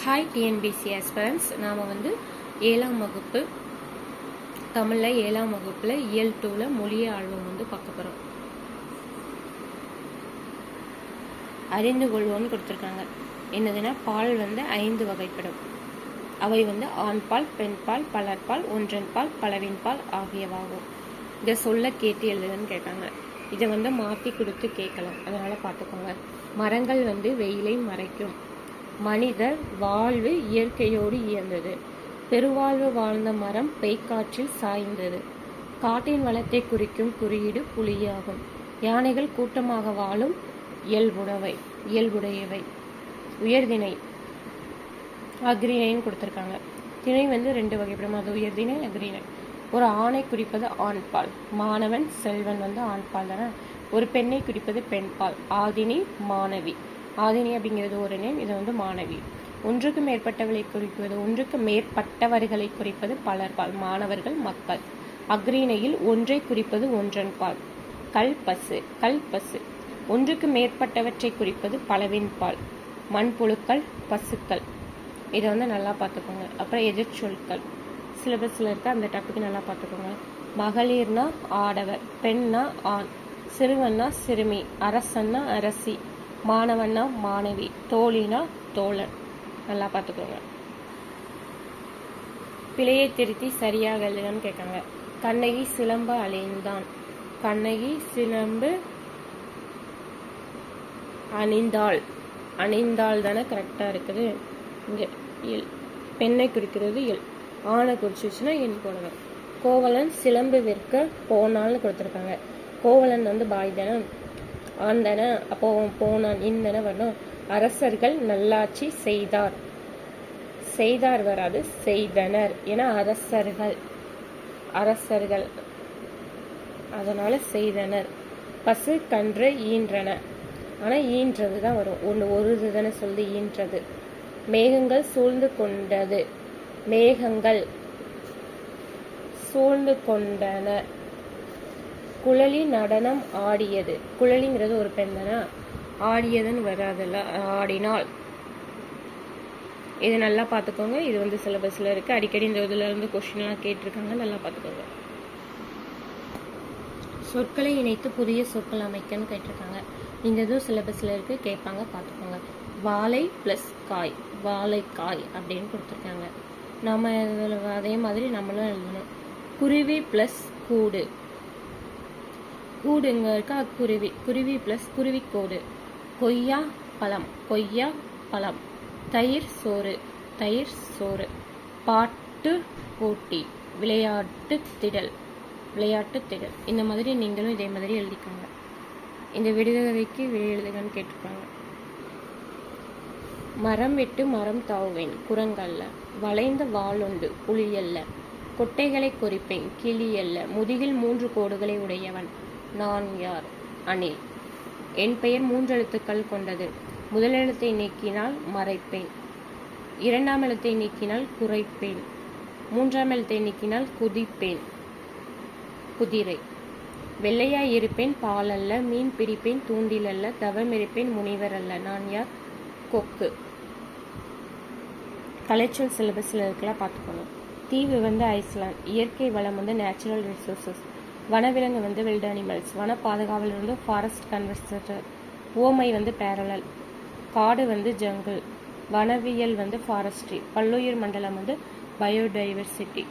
Hi TNPSC aspirants. நாம் வந்து 7ஆம் வகுப்பு தமிழில் 7ஆம் வகுப்பில் இயல் 2ல் மொழிய ஆழ்வம் வந்து பார்க்க போகிறோம். அறிந்து கொள்வோம்னு கொடுத்துருக்காங்க. என்னதுன்னா, பால் வந்து 5 வகைப்படும். அவை வந்து ஆண்பால், பெண்பால், பலர்பால், ஒன்றன்பால், பலவின்பால் ஆகியவாகும். இதை சொல்ல கேட்டு எழுதுன்னு கேட்டாங்க. இதை வந்து மாற்றி கொடுத்து கேட்கலாம், அதனால் பார்த்துக்கோங்க. மரங்கள் வந்து வெயிலை மறைக்கும். மனிதர் வாழ்வு இயற்கையோடு இயந்தது. பெருவாழ்வு வாழ்ந்த மரம் பெய்காற்றில் சாய்ந்தது. காட்டின் வளத்தை குறிக்கும் குறியீடு புலியாகும். யானைகள் கூட்டமாக வாழும் இயல்புடையவை. உயர்திணை அக்ரிணைன்னு கொடுத்துருக்காங்க. திணை வந்து 2 வகைப்படும். அது உயர்திணை, அக்ரிணை. ஒரு ஆணை குறிப்பது ஆண்பால், மாணவன் செல்வன் வந்து ஆண்பால் தானே. ஒரு பெண்ணை குறிப்பது பெண்பால், ஆதினி மாணவி. ஆதினி அப்படிங்கிறது ஒரு நேம், இது வந்து மாணவி. ஒன்றுக்கு மேற்பட்டவர்களை குறிப்பது பலர்பால், மாணவர்கள் மக்கள். அக்ரிணையில் ஒன்றை குறிப்பது ஒன்றன்பால், கல்பசு. ஒன்றுக்கு மேற்பட்டவற்றை குறிப்பது பலவின்பால், மண்புழுக்கள், பசுக்கள். இதை வந்து நல்லா பார்த்துக்கோங்க. அப்புறம் எதிர்ச்சொற்கள் சிலபஸில் இருக்க அந்த டாபிக் நல்லா பார்த்துக்கோங்க. மகளிர்னா ஆடவர், பெண்ணா ஆண், சிறுவன்னா சிறுமி, அரசன்னா அரசி, மாணவன்னா மாணவி, தோழினா தோழன். நல்லா பார்த்துக்கோங்க. பிழையை திருத்தி சரியாக எழுதுன்னு கேட்காங்க. கண்ணகி சிலம்பு அணிந்தான். கண்ணகி சிலம்பு அணிந்தாள் தானே கரெக்டாக இருக்குது. இங்கே இல், பெண்ணை குறிக்கிறது இல், ஆணை குறிச்சிச்சுன்னா என் போடுவேன். கோவலன் சிலம்பு விற்க போனால்னு கொடுத்துருக்காங்க. கோவலன் வந்து பாய் தானே, ஆண் தானே, அப்போ போனான் இந்தன வரணும். அரசர்கள் நல்லாட்சி செய்தார் வராது, செய்தனர். ஏன்னா அரசர்கள் அதனால செய்தனர். பசு கன்று ஈன்றன, ஆனா ஈன்றது தான் வரும். ஒரு இதுதானே சொல்லி ஈன்றது. மேகங்கள் சூழ்ந்து கொண்டன. குழலி நடனம் ஆடியது. குழலிங்கிறது ஒரு பெண் தானே, ஆடியதுன்னு வராதுல்ல, ஆடினாள். இது நல்லா பார்த்துக்கோங்க. இது வந்து சிலபஸில் இருக்குது. அடிக்கடி இந்த இதில் இருந்து கொஸ்டின்லாம் கேட்டிருக்காங்க, நல்லா பார்த்துக்கோங்க. சொற்களை இணைத்து புதிய சொற்கள் அமைக்கன்னு கேட்டிருக்காங்க. இந்த இதுவும் சிலபஸில் இருக்குது, கேட்பாங்க, பார்த்துக்கோங்க. வாழை ப்ளஸ் காய், வாழைக்காய் அப்படின்னு கொடுத்துருக்காங்க. நம்ம இதில் அதே மாதிரி நம்மளும் எழுதணும். குருவி ப்ளஸ் கூடு, கூடுங்க இருக்கா, குருவி ப்ளஸ் குருவிக்கோடு. கொய்யா பழம். தயிர் சோறு. பாட்டு போட்டி, விளையாட்டு திடல். இந்த மாதிரி நீங்களும் இதே மாதிரி எழுதிக்கோங்க. இந்த விடுகதைக்கு எழுதுகன்னு கேட்டிருக்காங்க. மரம் விட்டு மரம் தாவுவேன், குரங்கல்ல. வளைந்த வாளுண்டு, புலியல்ல. கொட்டைகளை குறிப்பேன், கிளியல்ல. முதுகில் 3 கோடுகளை உடையவன், நான் யார்? அணில். என் பெயர் 3 எழுத்துக்கள் கொண்டது. முதல் எழுத்தை நீக்கினால் மறைப்பேன், 2ஆம் எழுத்தை நீக்கினால் குறைப்பேன், 3ஆம் எழுத்தை நீக்கினால் குதிப்பேன், குதிரை. வெள்ளையாய் இருப்பேன், பால் அல்ல. மீன் பிடிப்பேன், தூண்டில் அல்ல. தவம் இருப்பேன், முனிவர் அல்ல. நான் யார்? கொக்கு. கலைச்சொல் சிலபஸில் இருக்கலாம், பார்த்துக்கணும். தீவு வந்து ஐஸ்லாந்து. இயற்கை வளம் வந்து நேச்சுரல் ரிசோர்சஸ். வனவிலங்கு வந்து வில்ட் அனிமல்ஸ். வன பாதுகாவலர் வந்து ஃபாரஸ்ட் கன்வர்சேட்டர். ஓமை வந்து பேரலல். காடு வந்து ஜங்கிள். வனவியல் வந்து ஃபாரஸ்ட்ரி. பல்லுயிர் மண்டலம் வந்து பயோடைவர்சிட்டி.